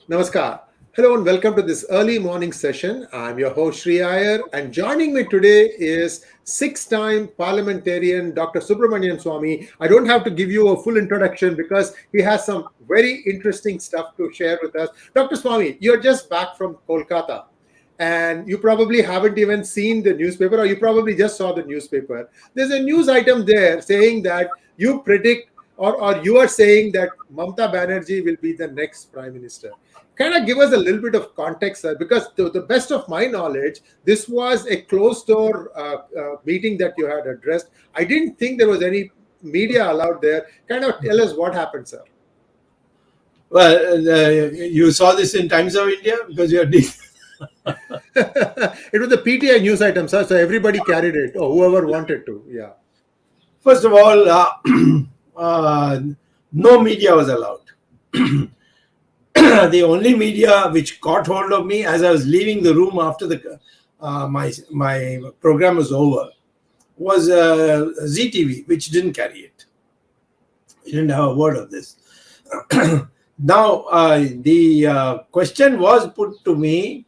Namaskar. Hello and welcome to this early morning session. I'm your host Sri Iyer, and joining me today is six-time parliamentarian Dr. Subramanian Swamy. I don't have to give you a full introduction because he has some very interesting stuff to share with us. Dr. Swamy, you're just back from Kolkata and you probably haven't even seen the newspaper, or you probably just saw the newspaper. There's a news item there saying that you predict or you are saying that Mamta Banerjee will be the next prime minister. Kind of give us a little bit of context, sir, because to the best of my knowledge, this was a closed door meeting that you had addressed. I didn't think there was any media allowed there. Kind of tell us what happened, sir. Well, you saw this in Times of India because you are. It was the PTI news item, sir, so everybody carried it, or whoever wanted to. Yeah. First of all, no media was allowed. The only media which caught hold of me as I was leaving the room after the my program was over was Zee TV, which didn't carry it. We didn't have a word of this. Now, the question was put to me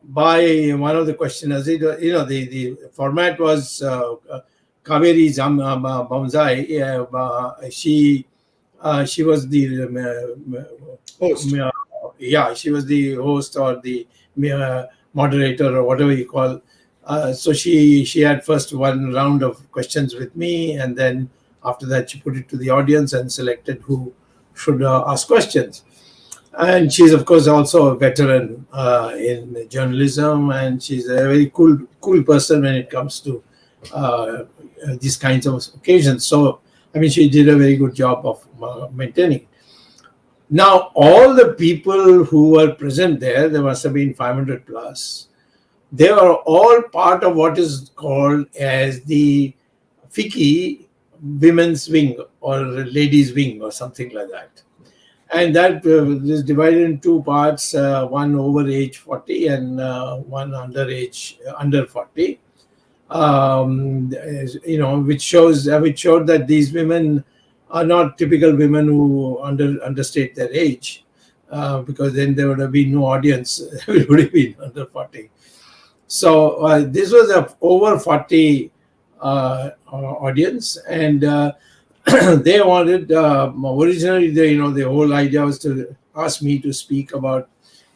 by one of the questioners. The format was Kaveri Bamzai. She was the Host. she was the host or the moderator or whatever you call. So she had first one round of questions with me, and then after that she put it to the audience and selected who should ask questions. And she's of course also a veteran in journalism, and she's a very cool person when it comes to these kinds of occasions. So I mean, she did a very good job of maintaining it. Now, all the people who were present there must have been 500 plus. They were all part of what is called as the FICCI women's wing or ladies wing or something like that. And that is divided in two parts, one over age 40 and one under 40. Which showed that these women are not typical women who understate their age, because then there would have been no audience. It would have been under 40. So this was a over 40 audience, and they wanted originally. The whole idea was to ask me to speak about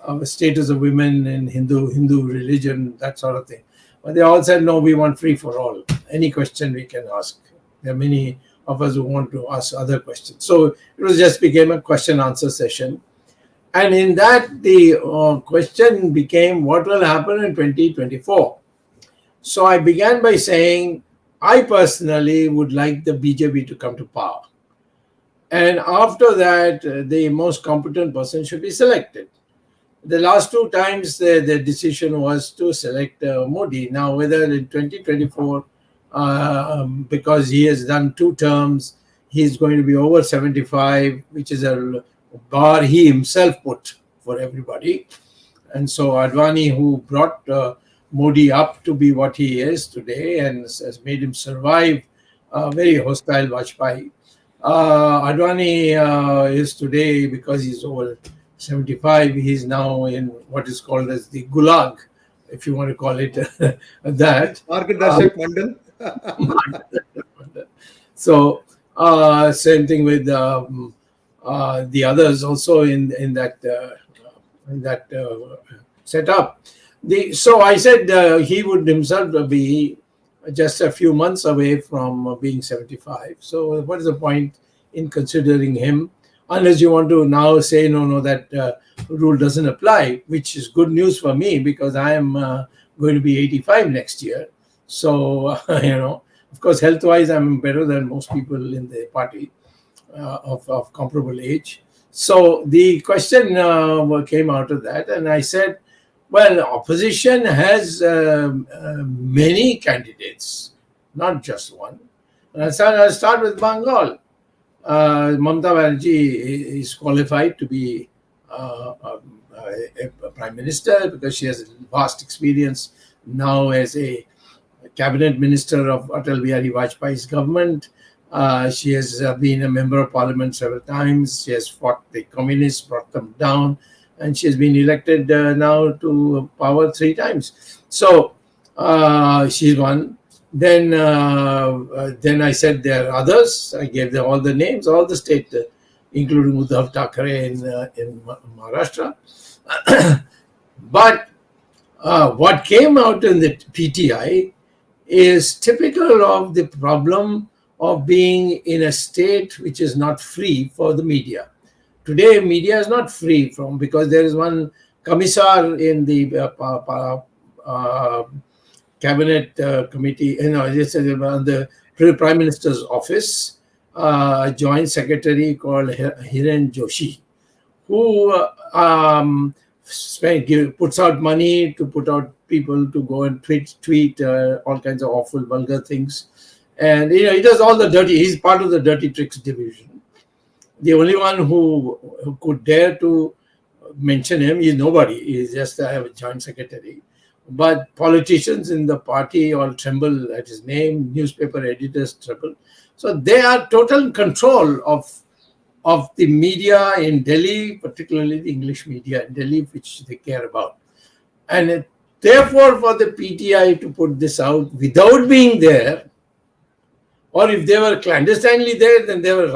the status of women in Hindu religion, that sort of thing. But they all said, no, we want free for all. Any question we can ask. There are many of us who want to ask other questions. So it just became a question answer session. And in that, the question became, what will happen in 2024? So I began by saying, I personally would like the BJP to come to power. And after that, the most competent person should be selected. The last two times, the decision was to select Modi. Now, whether in 2024, because he has done 2 terms, he's going to be over 75, which is a bar he himself put for everybody. And so Adani, who brought Modi up to be what he is today and has made him survive very hostile Vajpayee. Adani is today, because he's over 75, he's now in what is called as the Gulag, if you want to call it that. Margadarshak Mandal. So same thing with the others also in that setup. So I said he would himself be just a few months away from being 75. So what is the point in considering him? Unless you want to now say, no, that rule doesn't apply, which is good news for me because I am going to be 85 next year. So, of course, health-wise, I'm better than most people in the party of comparable age. So the question came out of that, and I said, well, opposition has many candidates, not just one. And I said, I'll start with Bengal. Mamta Banerjee is qualified to be a prime minister because she has vast experience now as a cabinet minister of Atal Bihari Vajpayee's government. She has been a member of parliament several times. She has fought the communists, brought them down. and she has been elected now to power 3 times. So she's one. Then I said there are others. I gave them all the names, all the state, including Uddhav Thackeray in Maharashtra. But what came out in the PTI is typical of the problem of being in a state which is not free for the media. Today, media is not free because there is one commissar in the cabinet committee, the Prime Minister's office, joint secretary called Hiren Joshi, who puts out money to put out people to go and tweet all kinds of awful, vulgar things. And he does all the dirty. He's part of the dirty tricks division. The only one who could dare to mention him is nobody. He's just a joint secretary. But politicians in the party all tremble at his name. Newspaper editors tremble. So they are total control of the media in Delhi, particularly the English media in Delhi, which they care about. And therefore, for the PTI to put this out without being there, or if they were clandestinely there, then they were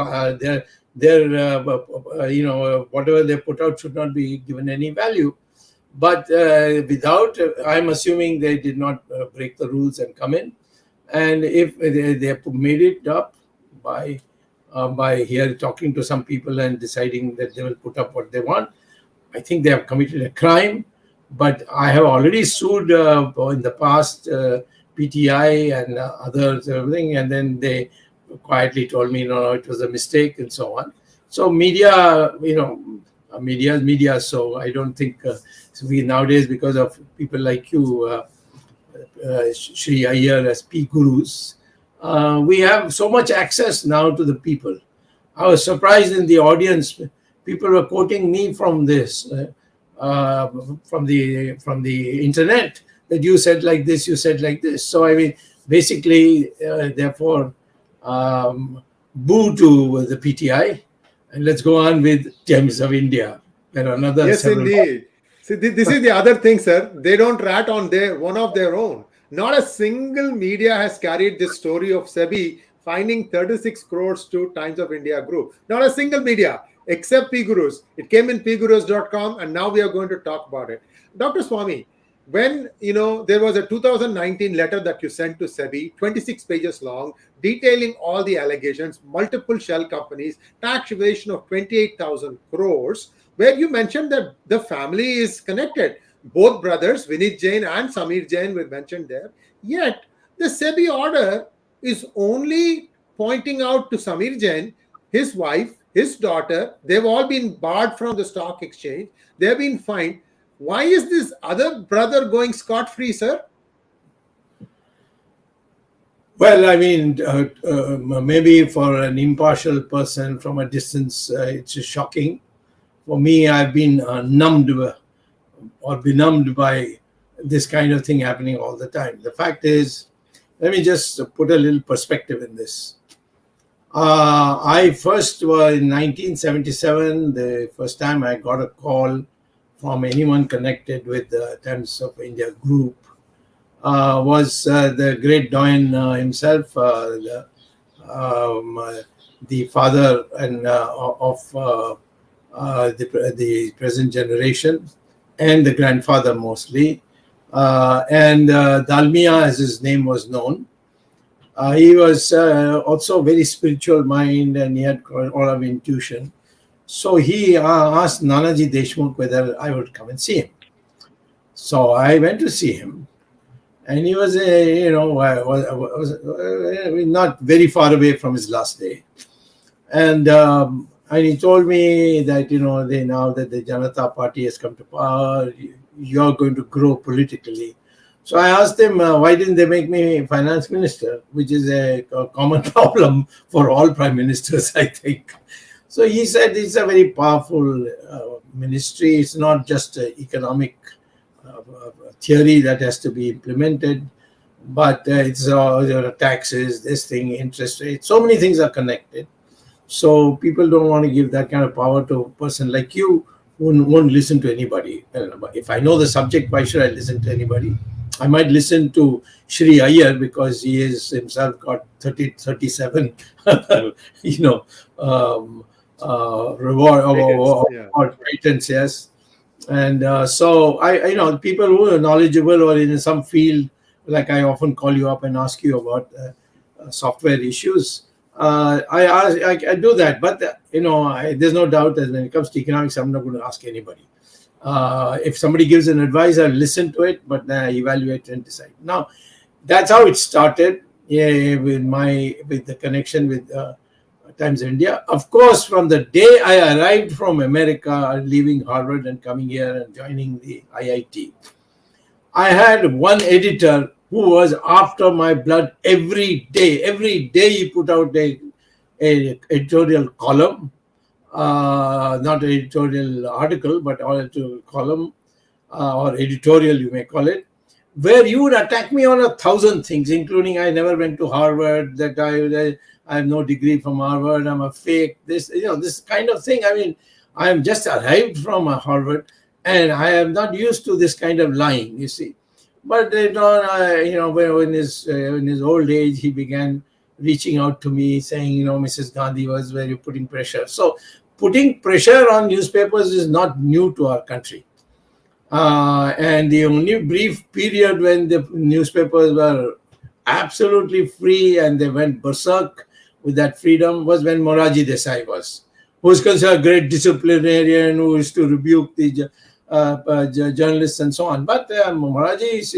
whatever they put out should not be given any value. But without, I'm assuming they did not break the rules and come in. And if they made it up by here talking to some people and deciding that they will put up what they want, I think they have committed a crime. But I have already sued in the past PTI and others, everything, and then they quietly told me, no, it was a mistake and so on. So media, media is media. So I don't think we nowadays, because of people like you, Shri Iyer as PGurus, we have so much access now to the people. I was surprised in the audience. People were quoting me from this, from the internet, that you said like this, you said like this. So I mean, basically, therefore, boo to the PTI, and let's go on with Times of India. There are another. Yes, indeed. See, this is the other thing, sir. They don't rat on one of their own. Not a single media has carried this story of Sebi finding 36 crores to Times of India Group. Not a single media, except PGurus. It came in pgurus.com, and now we are going to talk about it. Dr. Swamy, when there was a 2019 letter that you sent to Sebi, 26 pages long, detailing all the allegations, multiple shell companies, tax evasion of 28,000 crores, where you mentioned that the family is connected. Both brothers, Vineet Jain and Swamy Jain, were mentioned there. Yet, the Sebi order is only pointing out to Swamy Jain, his wife, his daughter. They've all been barred from the stock exchange. They've been fined. Why is this other brother going scot-free, sir? Well, I mean, maybe for an impartial person from a distance, it's shocking. For me, I've been benumbed by this kind of thing happening all the time. The fact is, let me just put a little perspective in this. I first was in 1977, the first time I got a call from anyone connected with the Times of India Group was the great Doyen himself, the father and of the present generation, and the grandfather mostly. And Dalmia, as his name was known, he was also very spiritual mind, and he had all of intuition. So he asked Nanaji Deshmukh whether I would come and see him. So I went to see him, and he was, not very far away from his last day. And he told me that, now that the Janata Party has come to power, you're going to grow politically. So I asked him, why didn't they make me finance minister, which is a common problem for all prime ministers, I think. So he said it's a very powerful ministry. It's not just economic theory that has to be implemented, but it's taxes, this thing, interest rates. So many things are connected. So people don't want to give that kind of power to a person like you, won't listen to anybody. If I know the subject, why should I listen to anybody? I might listen to 𝙒𝙗 Iyer because he is himself got 37, reward patents, yes. And so people who are knowledgeable or in some field, like I often call you up and ask you about software issues. I do that, but there's no doubt that when it comes to economics, I'm not going to ask anybody. If somebody gives an advice, I'll listen to it, but then I evaluate and decide. Now, that's how it started. With the connection with Times of India. Of course, from the day I arrived from America, leaving Harvard and coming here and joining the IIT, I had one editor who was after my blood every day. Every day he put out a editorial column, not an editorial article, but editorial column or editorial, you may call it, where you would attack me on 1,000 things, including I never went to Harvard, that I have no degree from Harvard, I'm a fake, this kind of thing. I mean, I am just arrived from Harvard, and I am not used to this kind of lying, you see. But in his old age, he began reaching out to me, saying, Mrs. Gandhi was where you're putting pressure. So putting pressure on newspapers is not new to our country. And the only brief period when the newspapers were absolutely free and they went berserk with that freedom was when Morarji Desai was, who was considered a great disciplinarian, who used to rebuke the journalists and so on. But Morarji's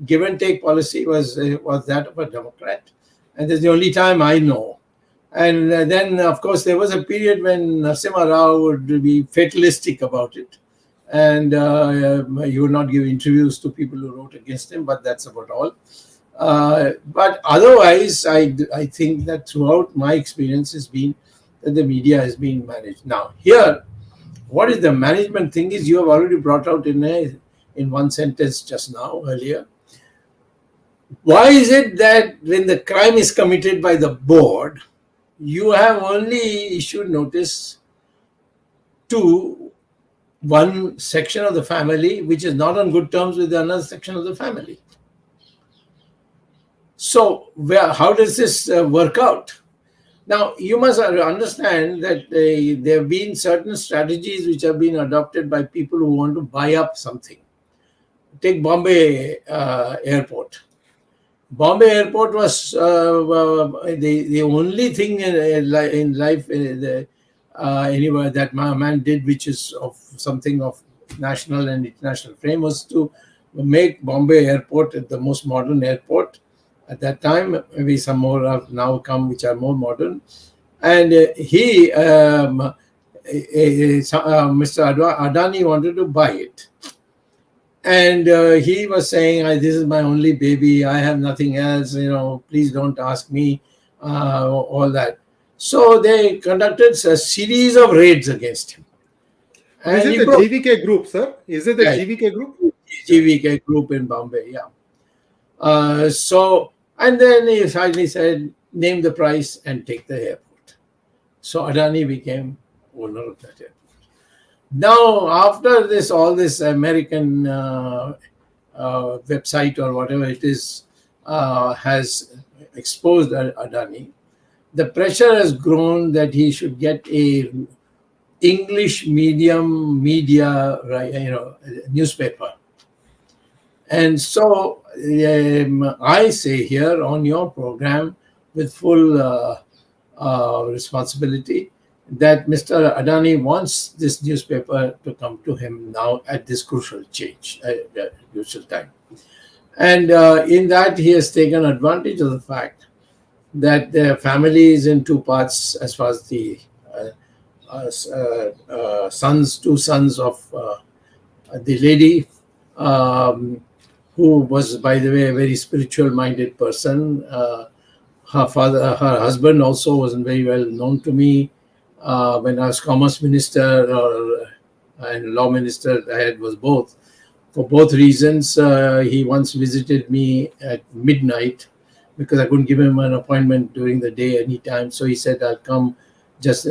give and take policy was that of a Democrat, and that's the only time I know. And then, of course, there was a period when Narasimha Rao would be fatalistic about it, and he would not give interviews to people who wrote against him. But that's about all. But otherwise, I think that throughout my experience has been that the media has been managed. Now, here, what is the management thing is you have already brought out in one sentence just now, earlier. Why is it that when the crime is committed by the board, you have only issued notice to one section of the family, which is not on good terms with another section of the family? So how does this work out? Now, you must understand that there have been certain strategies which have been adopted by people who want to buy up something. Take Bombay Airport. Bombay Airport was the only thing in life anywhere that my man did, which is of something of national and international fame, was to make Bombay Airport the most modern airport. At that time, maybe some more have now come which are more modern. And Mr. Adani wanted to buy it. And he was saying, this is my only baby, I have nothing else, please don't ask me, all that. So they conducted a series of raids against him. And is it the GVK group, sir? Is it the GVK group? GVK group in Bombay, yeah. And then he finally said, name the price and take the airport. So Adani became owner of that airport. Now, after this, all this American website or whatever it is has exposed Adani, the pressure has grown that he should get a English medium media, newspaper. And so I say here on your program with full responsibility that Mr. Adani wants this newspaper to come to him now at this crucial time. And in that, he has taken advantage of the fact that the family is in two parts as far as the two sons of the lady, who was, by the way, a very spiritual-minded person. Her husband also wasn't very well known to me. When I was commerce minister and law minister, I was both. For both reasons, he once visited me at midnight because I couldn't give him an appointment during the day anytime. So he said, I'll come just,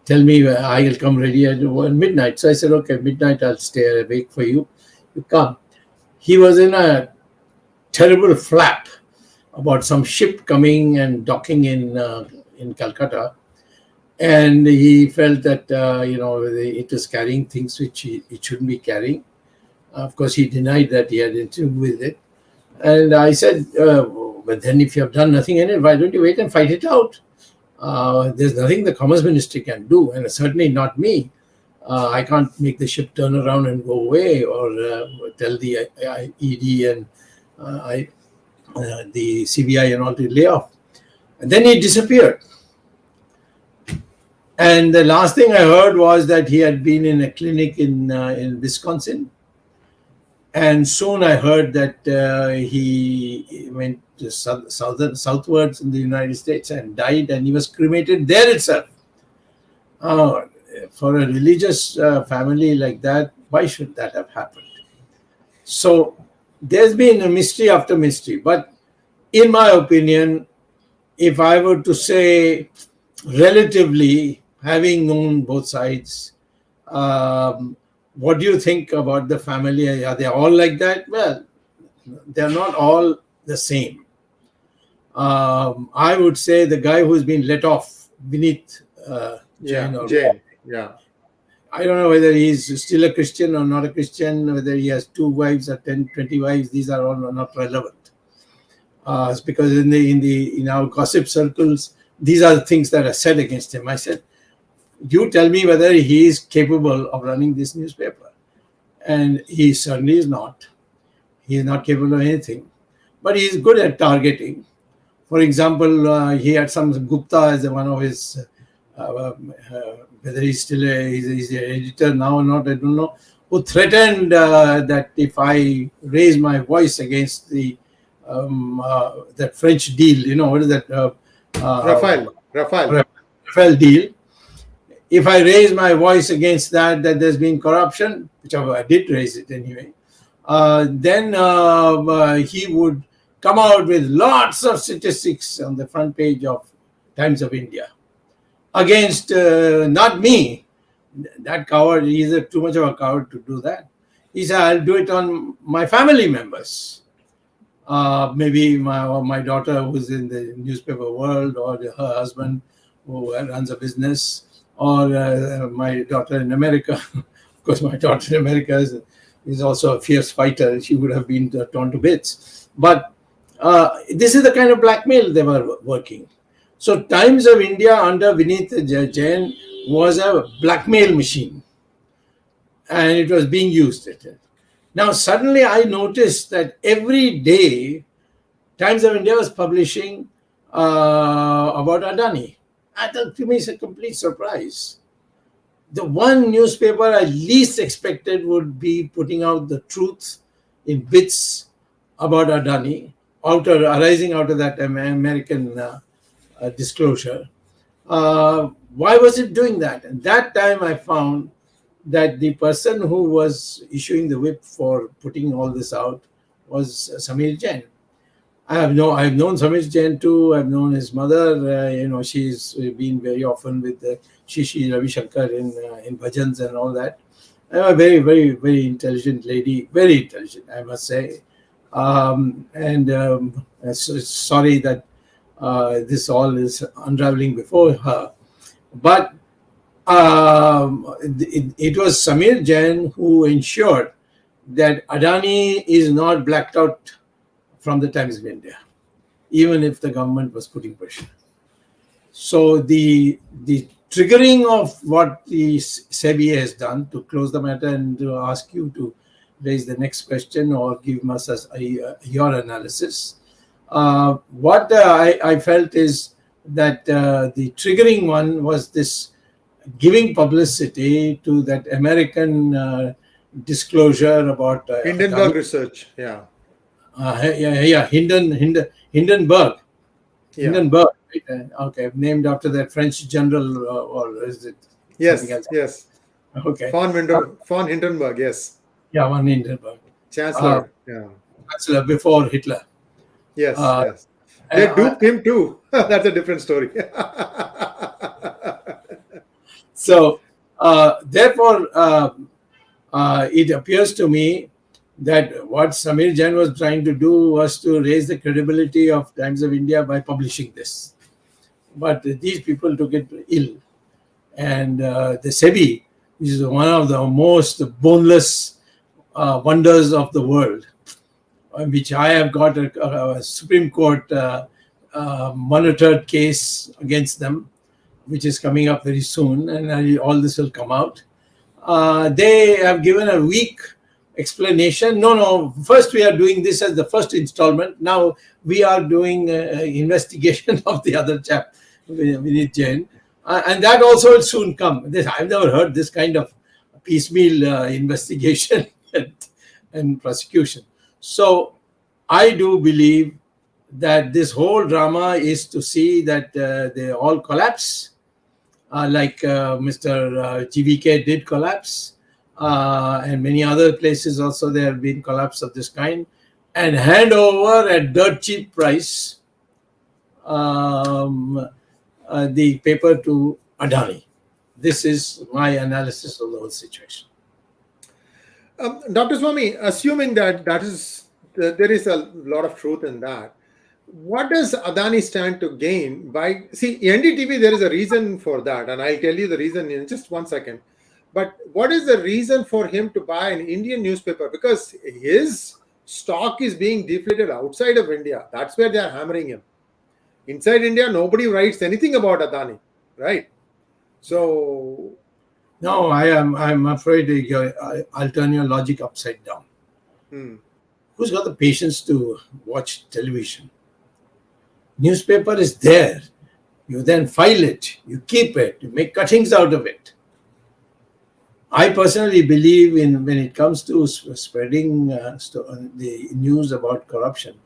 tell me I'll come ready at midnight. So I said, okay, midnight, I'll stay awake for you. You come. He was in a terrible flap about some ship coming and docking in Calcutta. And he felt that, it was carrying things which it shouldn't be carrying. Of course, he denied that he had anything with it. And I said, but then if you have done nothing in it, why don't you wait and fight it out? There's nothing the Commerce Ministry can do, and certainly not me. I can't make the ship turn around and go away, or tell the ED and the CBI and all to lay off. And then he disappeared. And the last thing I heard was that he had been in a clinic in Wisconsin. And soon I heard that he went to southwards in the United States and died, and he was cremated there itself. For a religious family like that, why should that have happened? So there's been a mystery after mystery. But in my opinion, if I were to say relatively, having known both sides, what do you think about the family? Are they all like that? Well, they're not all the same. I would say the guy who's been let off, Vineet Jain. Jain. Yeah. I don't know whether he's still a Christian or not a Christian, whether he has 2 wives or 10, 20 wives. These are all not relevant. It's because in our gossip circles, these are the things that are said against him. I said, you tell me whether he is capable of running this newspaper. And he certainly is not. He is not capable of anything. But he is good at targeting. For example, he had some Gupta as one of his, whether he's still he's an editor now or not, I don't know, who threatened that if I raise my voice against the that French deal, what is that? Rafale deal. If I raise my voice against that there's been corruption, which I did raise it anyway, then he would come out with lots of statistics on the front page of Times of India against not me. That coward, he's too much of a coward to do that. He said, I'll do it on my family members. Maybe my daughter who's in the newspaper world, or her husband who runs a business, or my daughter in America. Of course, my daughter in America is also a fierce fighter. She would have been torn to bits. But this is the kind of blackmail they were working. So Times of India under Vineet Jain was a blackmail machine, and it was being used. Now suddenly I noticed that every day Times of India was publishing about Adani. That to me is a complete surprise. The one newspaper I least expected would be putting out the truth in bits about Adani, arising out of that American disclosure. Why was it doing that? And that time I found that the person who was issuing the whip for putting all this out was Swamy Jain. I've known Swamy Jain too. I've known his mother. She's been very often with 𝗤𝙬𝙬𝙬 in bhajans and all that. A very, very, very intelligent lady. Very intelligent, I must say. Sorry that this all is unraveling before her. But it was Swamy Jain who ensured that Adani is not blacked out from the Times of India, even if the government was putting pressure. So the triggering of what the Sebi has done to close the matter and to ask you to raise the next question or give us your analysis. What I felt is that the triggering one was this giving publicity to that American disclosure about Hindenburg research. Yeah. Hindenburg. Yeah. Hindenburg. Right? Okay, named after that French general, or is it? Yes. Yes. Okay. Von Hindenburg. Yes. Yeah, von Hindenburg. Chancellor. Chancellor before Hitler. Yes. Yes. They duped him too. That's a different story. So, therefore, it appears to me that what Swamy Jain was trying to do was to raise the credibility of Times of India by publishing this. But these people took it ill. And the Sebi, which is one of the most boneless wonders of the world, which I have got a Supreme Court monitored case against them, which is coming up very soon, and all this will come out. They have given a weak explanation. No, first we are doing this as the first installment. Now we are doing investigation of the other chap, Vineet Jain. And that also will soon come. I've never heard this kind of piecemeal investigation and prosecution. So I do believe that this whole drama is to see that they all collapse, like Mr. GVK did collapse, and many other places also there have been collapse of this kind, and hand over at dirt cheap price the paper to Adani. This is my analysis of the whole situation. Dr. Swamy, assuming that there is a lot of truth in that, what does Adani stand to gain by... See, NDTV, there is a reason for that, and I'll tell you the reason in just 1 second. But what is the reason for him to buy an Indian newspaper? Because his stock is being deflated outside of India. That's where they are hammering him. Inside India, nobody writes anything about Adani, right? So... No, I'm afraid I'll turn your logic upside down. Who's got the patience to watch television? Newspaper is there. You then file it. You keep it. You make cuttings out of it. I personally believe in when it comes to spreading the news about corruption,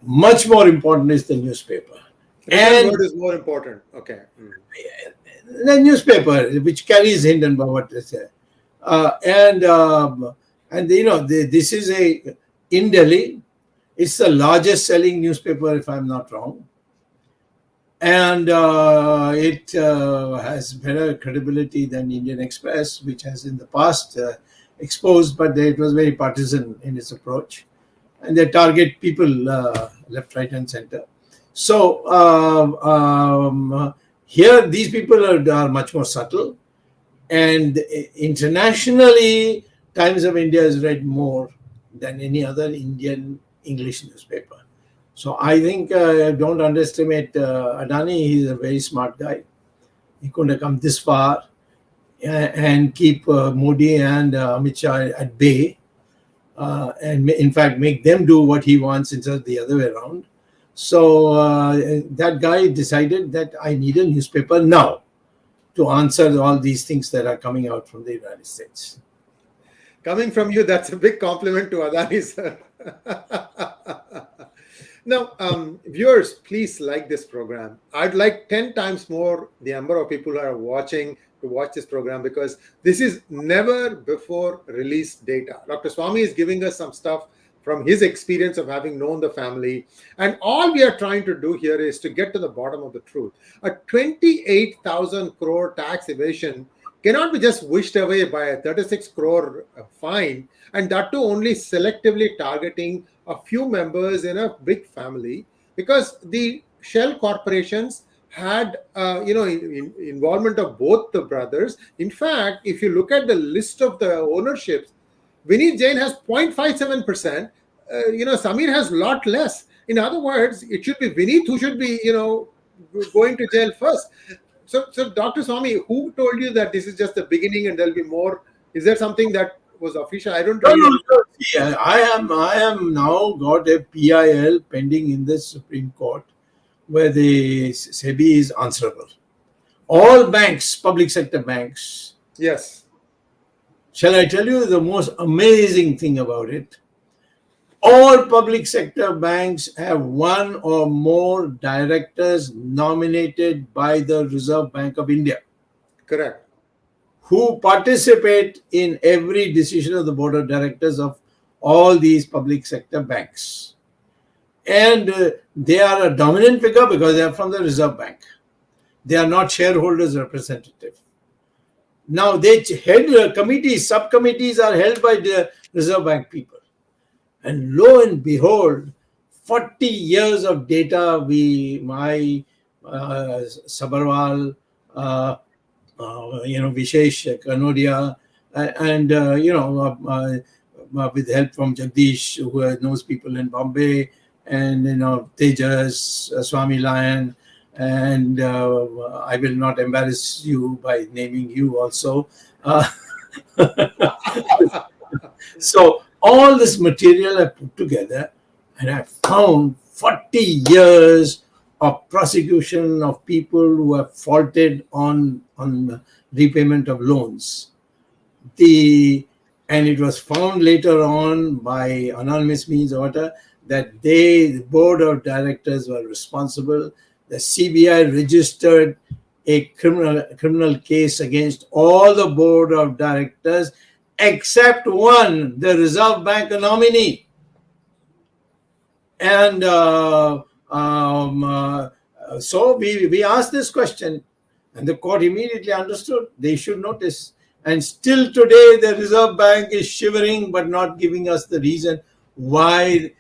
much more important is the newspaper. And word is more important. Okay. The newspaper, which carries Hindenburg, what they say. And you know, this is in Delhi, it's the largest selling newspaper, if I'm not wrong. And it has better credibility than Indian Express, which has in the past exposed, but it was very partisan in its approach. And they target people left, right, and center. So here, these people are much more subtle. And internationally, Times of India is read more than any other Indian English newspaper. So I think don't underestimate Adani. He's a very smart guy. He couldn't have come this far and keep Modi and Amit Shah at bay, and in fact make them do what he wants instead of the other way around. So that guy decided that I need a newspaper now to answer all these things that are coming out from the United States. Coming from you, that's a big compliment to Adani, sir. Now, viewers, please like this program. I'd like 10 times more the number of people who are watching to watch this program, because this is never before released data. Dr. Swamy is giving us some stuff from his experience of having known the family. And all we are trying to do here is to get to the bottom of the truth. A 28,000 crore tax evasion cannot be just wished away by a 36 crore fine, and that too only selectively targeting a few members in a big family, because the shell corporations had involvement of both the brothers. In fact, if you look at the list of the ownerships, Vineet Jain has 0.57%. Samir has a lot less. In other words, it should be Vineet who should be, going to jail first. So Dr. Swamy, who told you that this is just the beginning and there'll be more? Is there something that was official? I don't know. No. Yeah, I am now got a PIL pending in the Supreme Court, where the Sebi is answerable. All banks, public sector banks. Yes. Shall I tell you the most amazing thing about it? All public sector banks have one or more directors nominated by the Reserve Bank of India. Correct. Who participate in every decision of the board of directors of all these public sector banks. And they are a dominant figure because they are from the Reserve Bank. They are not shareholders representative. Now they head committees, subcommittees are held by the Reserve Bank people. And lo and behold, 40 years of data Sabharwal, 𝗤𝙧𝙤𝙪𝙤, and with help from Jagdish, who knows people in Bombay, and Tejas, Swamy Lion, and I will not embarrass you by naming you also. So all this material I put together, and I found 40 years of prosecution of people who have faulted on repayment of loans. And it was found later on by anonymous means or whatever that the board of directors were responsible. The CBI registered a criminal case against all the board of directors except one, the Reserve Bank nominee. And so we asked this question, and the court immediately understood they should notice. And still today, the Reserve Bank is shivering but not giving us the reason why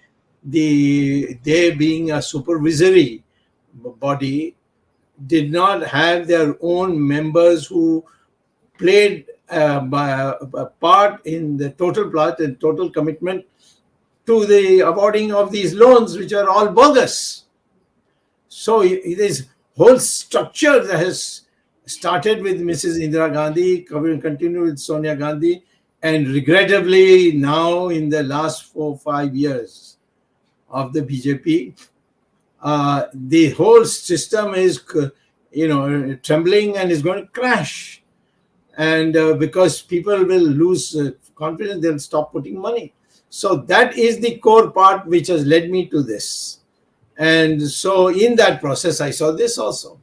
they being a supervisory body did not have their own members who played a part in the total plot and total commitment to the awarding of these loans, which are all bogus. So this whole structure that has started with Mrs. Indira Gandhi, continued with Sonia Gandhi, and regrettably now in the last 4 or 5 years of the BJP, the whole system is trembling and is going to crash. And because people will lose confidence, they'll stop putting money. So that is the core part which has led me to this. And so in that process, I saw this also.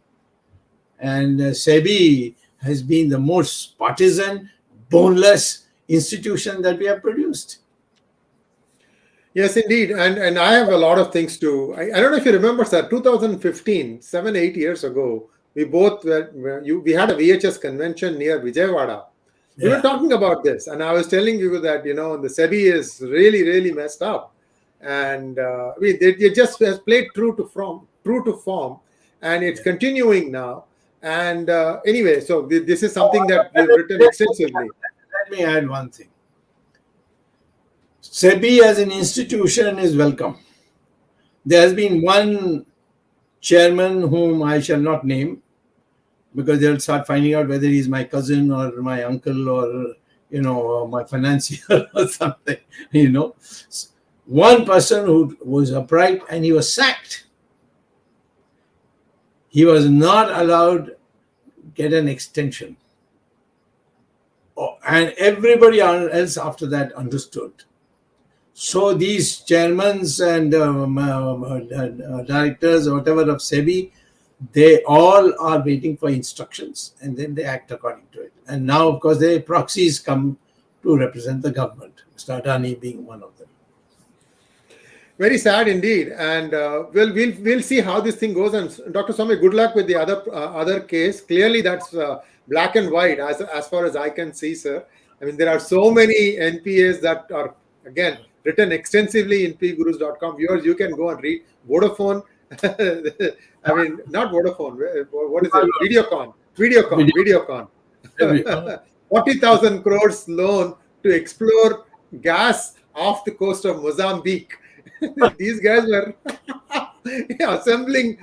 And Sebi has been the most partisan, boneless institution that we have produced. Yes, indeed. And I have a lot of things to. I don't know if you remember, sir, 2015, 7-8 years ago, we both we had a VHS convention near Vijayawada. We were talking about this, and I was telling you that, the Sebi is really, really messed up. And they just has played true to form, and it's continuing now. And anyway, so this is something that we've written extensively. Let me add one thing. Sebi as an institution is welcome. There has been one chairman whom I shall not name, because they'll start finding out whether he's my cousin or my uncle or, my financier or something, One person who was upright, and he was sacked. He was not allowed to get an extension. And everybody else after that understood. So these chairmen and directors or whatever of Sebi, they all are waiting for instructions, and then they act according to it. And now, of course, their proxies come to represent the government, Mr. Adani being one of them. Very sad indeed, and we'll see how this thing goes. And Dr. Swamy, good luck with the other case. Clearly, that's black and white as far as I can see, sir. I mean, there are so many NPAs that are again written extensively in PGurus.com. Viewers, you can go and read. Vodafone, I mean, not Vodafone. What is it? Videocon. 40,000 crores loan to explore gas off the coast of Mozambique. These guys were assembling,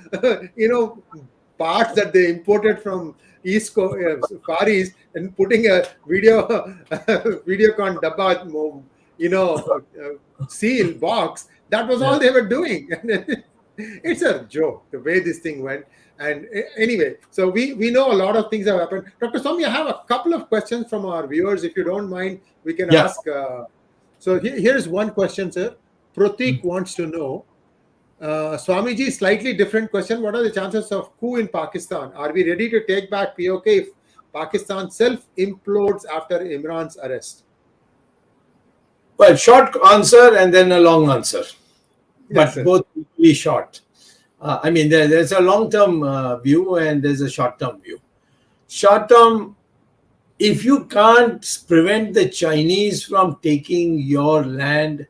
parts that they imported from East Coast, Far East, and putting a Videocon dabba, seal box. That was all they were doing. It's a joke the way this thing went. And anyway, so we know a lot of things have happened. Dr. Swamy, I have a couple of questions from our viewers. If you don't mind, we can ask. So here's one question, sir. Pratik wants to know, Swamiji, slightly different question. What are the chances of coup in Pakistan? Are we ready to take back POK if Pakistan self-implodes after Imran's arrest? Well, short answer and then a long answer, but both equally short. I mean, there's a long-term view and there's a short-term view. Short-term, if you can't prevent the Chinese from taking your land,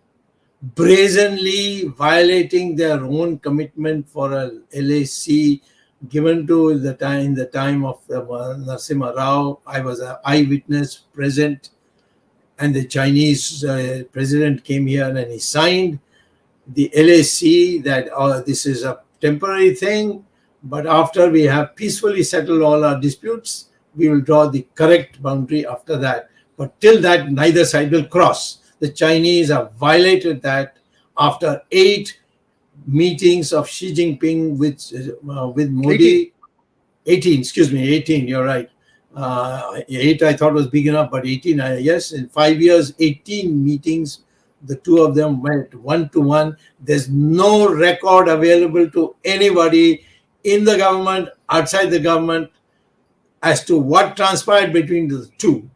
brazenly violating their own commitment for a LAC given to the time of Narasimha Rao, I was an eyewitness present, and the Chinese president came here and he signed the LAC that this is a temporary thing, but after we have peacefully settled all our disputes, we will draw the correct boundary after that. But till that, neither side will cross. The Chinese have violated that after 8 meetings of Xi Jinping with Modi. 18, you're right. 8 I thought was big enough, but 18, yes, in 5 years, 18 meetings. The two of them went one-to-one. There's no record available to anybody in the government, outside the government, as to what transpired between the two.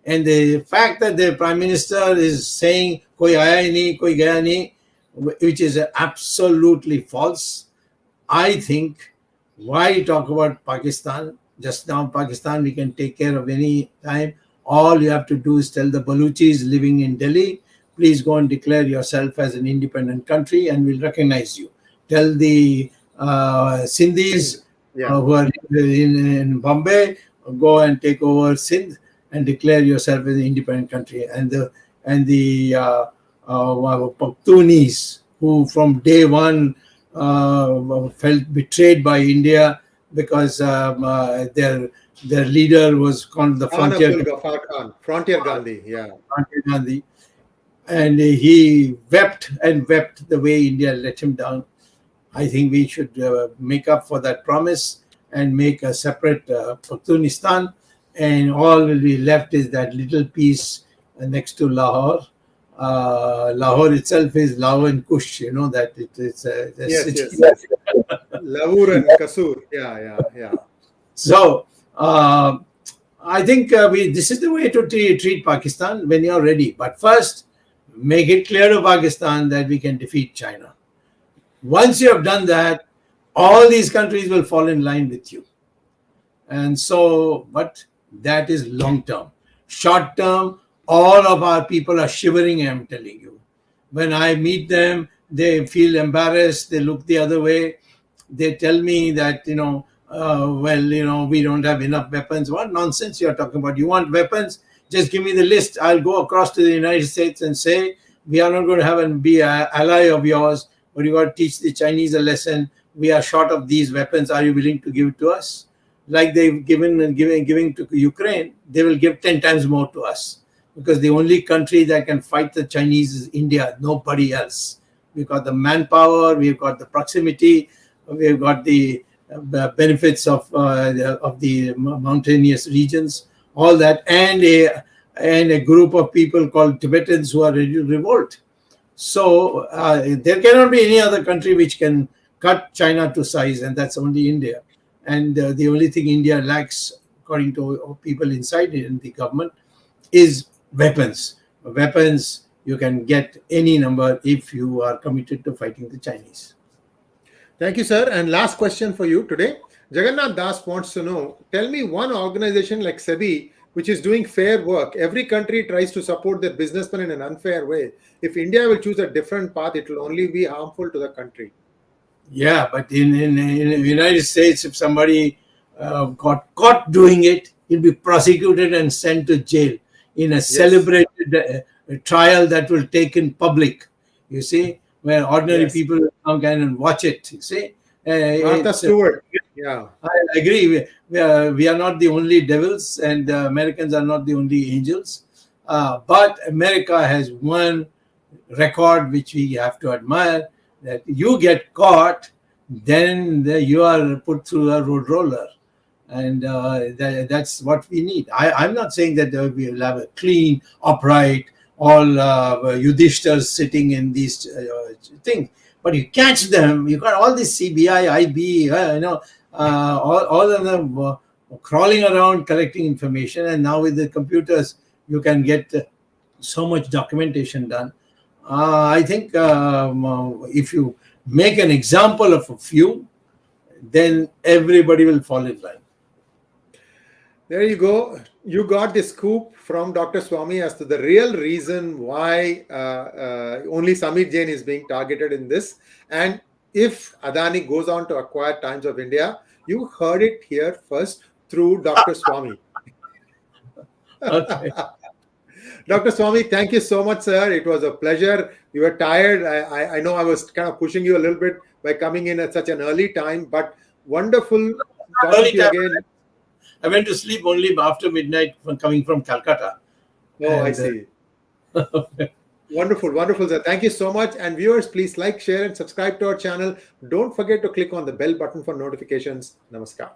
And the fact that the Prime Minister is saying, koi aaya hi nahi, koi gaya nahi, which is absolutely false. I think, why talk about Pakistan? Just now, Pakistan, we can take care of any time. All you have to do is tell the Baluchis living in Delhi, please go and declare yourself as an independent country and we'll recognize you. Tell the Sindhis who are in Bombay, go and take over Sindh and declare yourself as an independent country. And the Pakhtunis, who from day one felt betrayed by India because their leader was called the Frontier Gandhi, yeah. Frontier Gandhi. And he wept and wept the way India let him down. I think we should make up for that promise and make a separate Pakhtunistan, and all will be left is that little piece next to Lahore. Lahore itself is Lahore and Kush, you know that it's yes. Lavur and Kasur, yeah. So I think this is the way to treat Pakistan when you're ready. But first, make it clear to Pakistan that we can defeat China. Once you have done that, all these countries will fall in line with you. And so, but that is long term. Short term, all of our people are shivering, I'm telling you. When I meet them, they feel embarrassed, they look the other way. They tell me that, we don't have enough weapons. What nonsense you're talking about? You want weapons? Just give me the list. I'll go across to the United States and say, we are not going to be an ally of yours, but you got to teach the Chinese a lesson. We are short of these weapons. Are you willing to give it to us? Like they've giving to Ukraine, they will give 10 times more to us. Because the only country that can fight the Chinese is India, nobody else. We've got the manpower, we've got the proximity, we've got the benefits of the mountainous regions, all that, and a group of people called Tibetans who are ready to revolt. So there cannot be any other country which can cut China to size, and that's only India. And the only thing India lacks, according to people inside in the government, is weapons. Weapons, you can get any number if you are committed to fighting the Chinese. Thank you, sir. And last question for you today. Jagannath Das wants to know, tell me one organization like Sebi which is doing fair work. Every country tries to support their businessmen in an unfair way. If India will choose a different path, it will only be harmful to the country. Yeah, but in the United States, if somebody got caught doing it, he'll be prosecuted and sent to jail in a celebrated trial that will take in public, you see, where ordinary people will come and watch it, you see. Martha Stewart. Yeah, I agree. We are not the only devils, and the Americans are not the only angels. But America has one record which we have to admire, that you get caught, then you are put through a road roller. And that's what we need. I'm not saying that we will have a clean, upright, all Yudhishthas sitting in these things. But you catch them, you got all this CBI, IB, all of them crawling around collecting information. And now with the computers, you can get so much documentation done. I think if you make an example of a few, then everybody will fall in line. There you go. You got the scoop from Dr. Swamy as to the real reason why only Vineet Jain is being targeted in this. And if Adani goes on to acquire Times of India, you heard it here first through Dr. Swamy. Okay. Dr. Swamy, thank you so much, sir. It was a pleasure. You were tired. I know I was kind of pushing you a little bit by coming in at such an early time, but wonderful talking to you again. I went to sleep only after midnight when coming from Calcutta. Oh, I see. Wonderful, wonderful, sir. Thank you so much. And viewers, please like, share, and subscribe to our channel. Don't forget to click on the bell button for notifications. Namaskar.